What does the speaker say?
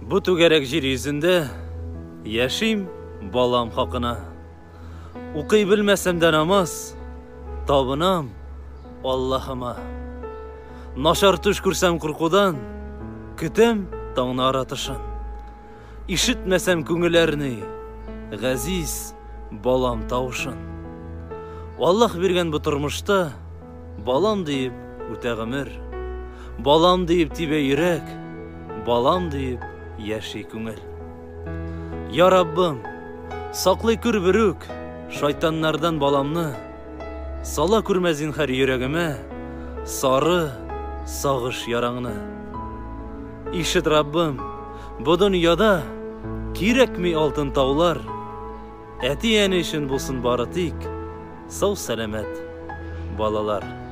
Bu түгәрәк җир йөзендә яшим балам хакына. Укый белмәсәм дә намаз, табынам Аллаһыма. Нашар төш күрсәм куркудан, көтәм таңны аратышын. Ишетмәсәм күңелләрне, газиз балам тавышын. Аллаһ биргән бу тормышта, балам диеп үтә гомер. Балам диеп тибә йөрәк, балам диеп яши күңел. Я Раббым, саклый күр берүк шайтаннардан баламны. Сала күрмә зинһар йөрәгемә сары сагыш яраңны. Ишет Раббым, бу дөньяда кирәкми алтын таулар. Әти-әни өчен булсын бары тик сау сәламәт балалар.